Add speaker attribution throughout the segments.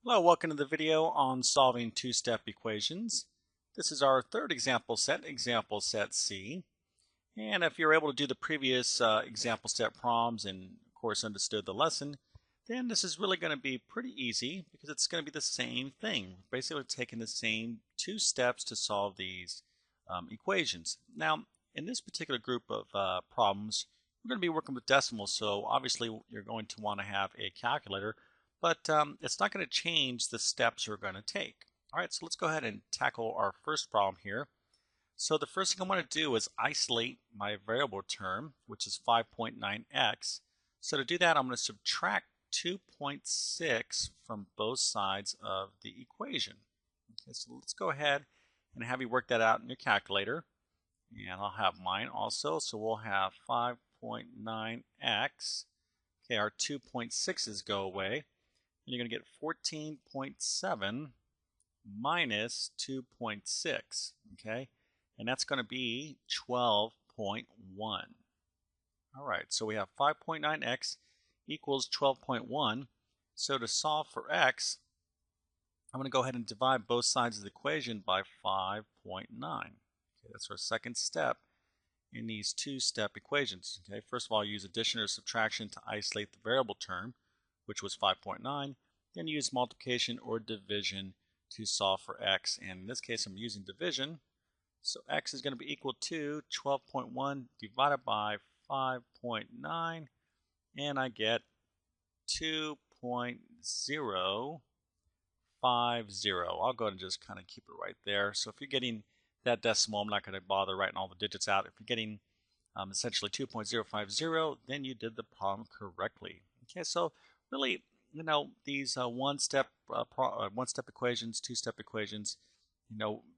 Speaker 1: Hello, welcome to the video on solving two-step equations. This is our third example set C. And if you're able to do the previous example set problems and of course understood the lesson, then this is really going to be pretty easy because it's going to be the same thing. Basically taking the same two steps to solve these equations. Now, in this particular group of problems, we're going to be working with decimals, so obviously you're going to want to have a calculator, but it's not going to change the steps we're going to take. All right, so let's go ahead and tackle our first problem here. So the first thing I want to do is isolate my variable term, which is 5.9x. So to do that, I'm going to subtract 2.6 from both sides of the equation. Okay, so let's go ahead and have you work that out in your calculator. And I'll have mine also. So we'll have 5.9x. Okay, our 2.6's go away. And you're going to get 14.7 minus 2.6. Okay, and that's going to be 12.1. All right, so we have 5.9x equals 12.1. So to solve for x, I'm going to go ahead and divide both sides of the equation by 5.9. Okay, that's our second step in these two-step equations. Okay, first of all, use addition or subtraction to isolate the variable term, which was 5.9. Then use multiplication or division to solve for x. And in this case, I'm using division. So x is going to be equal to 12.1 divided by 5.9. And I get 2.050. I'll go ahead and just kind of keep it right there. So if you're getting that decimal, I'm not going to bother writing all the digits out. If you're getting essentially 2.050, then you did the problem correctly. Okay, so really, these one-step equations, two-step equations,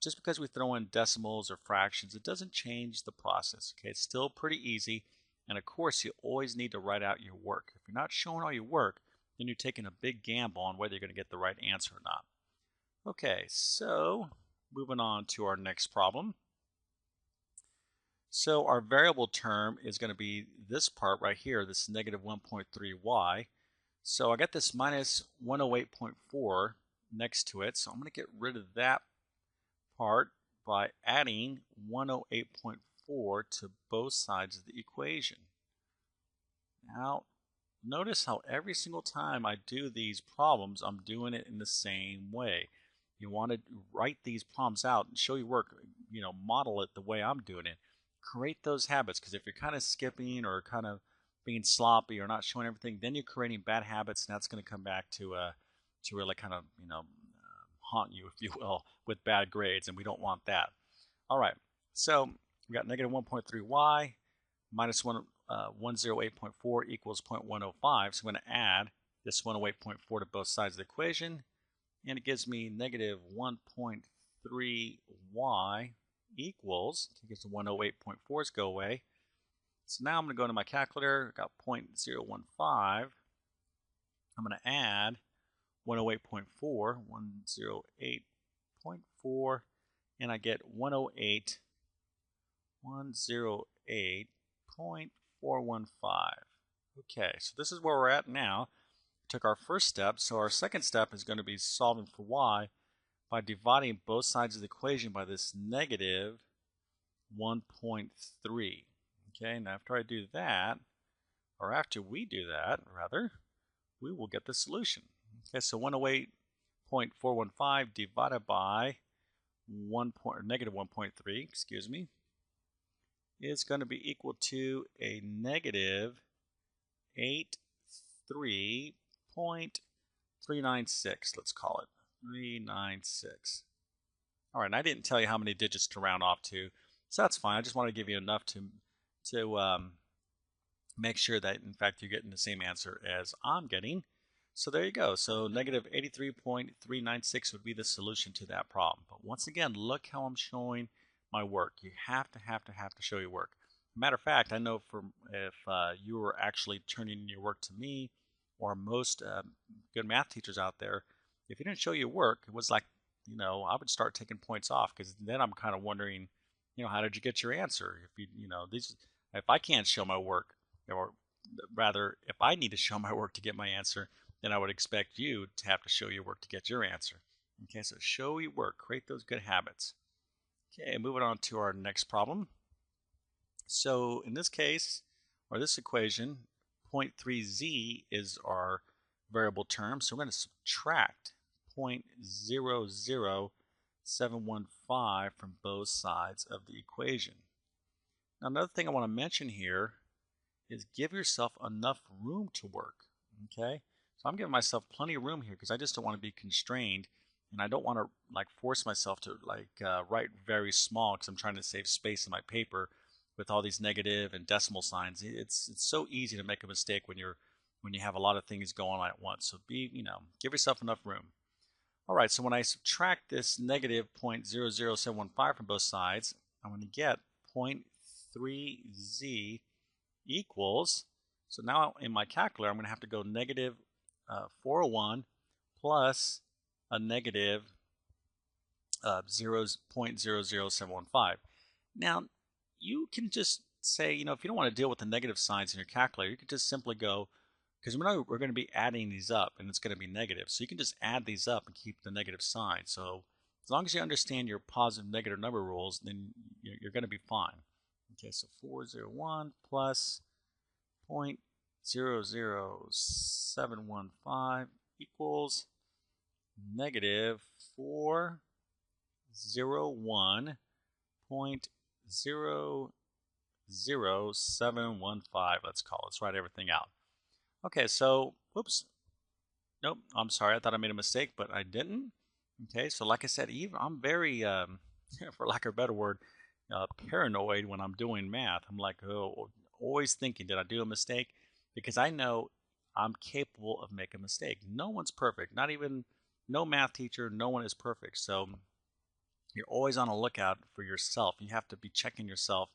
Speaker 1: just because we throw in decimals or fractions, it doesn't change the process. Okay, it's still pretty easy. And of course, you always need to write out your work. If you're not showing all your work, then you're taking a big gamble on whether you're going to get the right answer or not. Okay, so moving on to our next problem. So our variable term is going to be this part right here, this negative 1.3y. So I got this minus 108.4 next to it. So I'm going to get rid of that part by adding 108.4 to both sides of the equation. Now, notice how every single time I do these problems, I'm doing it in the same way. You want to write these problems out and show your work, model it the way I'm doing it. Create those habits, because if you're kind of skipping or kind of being sloppy or not showing everything, then you're creating bad habits, and that's going to come back to really kind of haunt you, if you will, with bad grades, and we don't want that. All right, so we got negative 1.3y minus 108.4 equals 0.105. So I'm going to add this 108.4 to both sides of the equation, and it gives me negative 1.3y equals, I guess the 108.4's go away. So now I'm going to go into my calculator. I got 0.015. I'm going to add 108.4, 108.4, and I get 108.415. Okay, so this is where we're at now. We took our first step, so our second step is going to be solving for y by dividing both sides of the equation by this negative 1.3. Okay, now after I do that, or after we do that, rather, we will get the solution. Okay, so 108.415 divided by negative 1.3, excuse me, is going to be equal to a negative 83.396, let's call it 396. All right, and I didn't tell you how many digits to round off to, so that's fine. I just want to give you enough to make sure that, in fact, you're getting the same answer as I'm getting. So there you go. So negative 83.396 would be the solution to that problem. But once again, look how I'm showing my work. You have to show your work. Matter of fact, I know if you were actually turning in your work to me, or most good math teachers out there, if you didn't show your work, it was like, I would start taking points off, because then I'm kind of wondering, how did you get your answer? If I can't show my work, or rather, if I need to show my work to get my answer, then I would expect you to have to show your work to get your answer. Okay, so show your work, create those good habits. Okay, moving on to our next problem. So in this case, or this equation, 0.3z is our variable term. So we're going to subtract 0.00715 from both sides of the equation. Now another thing I want to mention here is give yourself enough room to work. Okay, so I'm giving myself plenty of room here because I just don't want to be constrained, and I don't want to like force myself to write very small because I'm trying to save space in my paper with all these negative and decimal signs. It's so easy to make a mistake when you have a lot of things going on at once. So give yourself enough room. All right, so when I subtract this negative 0.00715 from both sides, I'm going to get 0.3z equals, so now in my calculator I'm going to have to go negative 401 plus a negative 0.00715. Now you can just say, if you don't want to deal with the negative signs in your calculator, you can just simply go, because we know we're going to be adding these up and it's going to be negative, so you can just add these up and keep the negative sign. So as long as you understand your positive negative number rules, then you're going to be fine. Okay, so 401 plus 0.00715 equals negative 401.00715. Let's call it. Let's write everything out. Okay, so, whoops. Nope, I'm sorry. I thought I made a mistake, but I didn't. Okay, so like I said, I'm very, for lack of a better word, paranoid when I'm doing math. I'm like, oh, always thinking, did I do a mistake? Because I know I'm capable of making a mistake. No one's perfect. Not even, no math teacher, no one is perfect. So you're always on a lookout for yourself. You have to be checking yourself,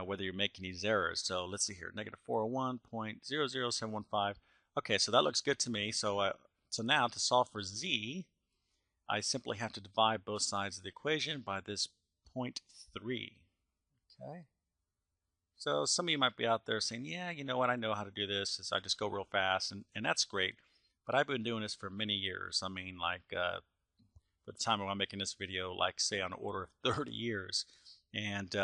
Speaker 1: whether you're making these errors. So let's see here, negative 401.00715. Okay, so that looks good to me. So now to solve for z, I simply have to divide both sides of the equation by this 0.3. Okay. So some of you might be out there saying, yeah, you know what, I know how to do this. I just go real fast, and that's great. But I've been doing this for many years. I mean, by the time I'm making this video, like say on the order of 30 years. And,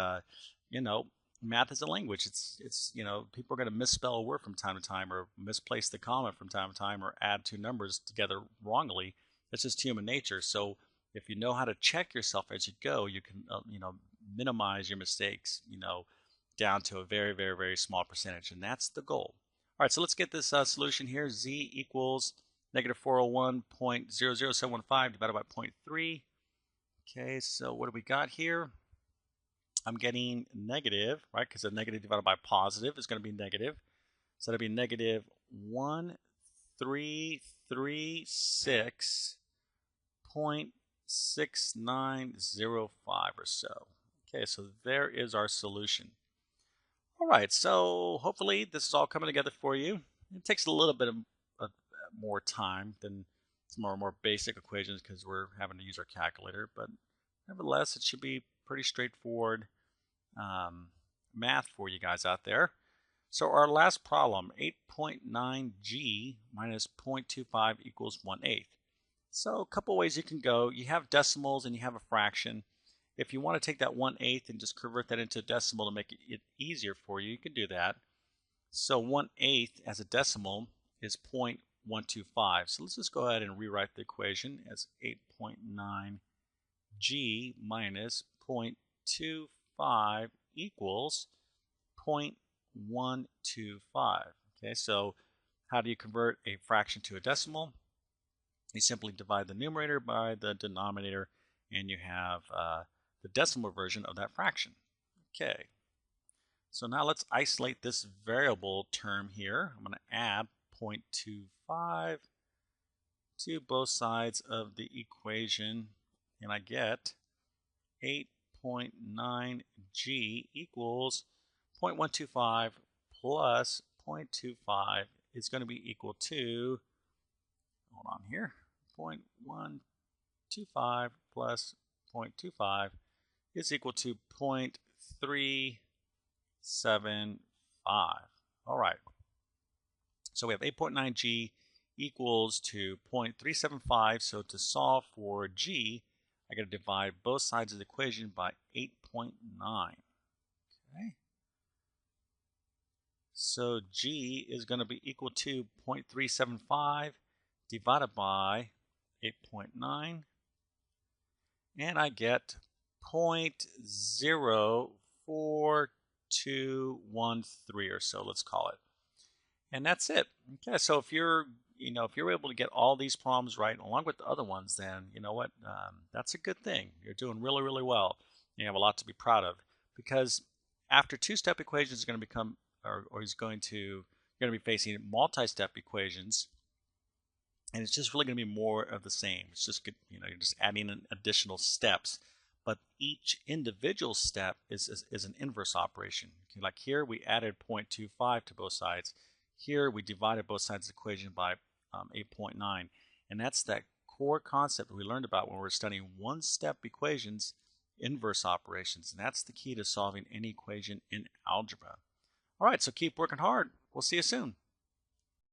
Speaker 1: math is a language. It's people are going to misspell a word from time to time, or misplace the comma from time to time, or add two numbers together wrongly. That's just human nature. So if you know how to check yourself as you go, you can, minimize your mistakes, down to a very, very, very small percentage. And that's the goal. All right, so let's get this solution here. Z equals negative 401.00715 divided by 0.3. Okay, so what do we got here? I'm getting negative, right? Because a negative divided by positive is going to be negative. So that'll be negative 1336.6905 or so. Okay, so there is our solution. All right, so hopefully this is all coming together for you. It takes a little bit of more time than some of our more basic equations because we're having to use our calculator, but nevertheless, it should be pretty straightforward math for you guys out there. So our last problem, 8.9g minus 0.25 equals 1/8. So a couple ways you can go. You have decimals and you have a fraction. If you want to take that 1/8 and just convert that into a decimal to make it easier for you, you can do that. So 1/8 as a decimal is 0.125. So let's just go ahead and rewrite the equation as 8.9g minus 0.25 equals 0.125. Okay, so how do you convert a fraction to a decimal? You simply divide the numerator by the denominator, and you have the decimal version of that fraction. Okay, so now let's isolate this variable term here. I'm going to add 0.25 to both sides of the equation, and I get 8.9g equals 0.125 plus 0.25 is going to be equal to, hold on here, 0.125 plus 0.25 is equal to 0.375. All right. So we have 8.9g equals to 0.375. So to solve for g, I got to divide both sides of the equation by 8.9. Okay. So g is going to be equal to 0.375 divided by 8.9, and I get 0.04213 or so, let's call it. And that's it. Okay, so if you're able to get all these problems right along with the other ones, then you know what, that's a good thing. You're doing really, really well. You have a lot to be proud of, because after two-step equations is going to become, or is going to, you're going to be facing multi-step equations, and it's just really going to be more of the same. It's just good, you're just adding in additional steps, but each individual step is an inverse operation. Okay, like here we added 0.25 to both sides. Here we divided both sides of the equation by 8.9, and that's that core concept that we learned about when we were studying one-step equations, inverse operations, and that's the key to solving any equation in algebra. All right, so keep working hard. We'll see you soon.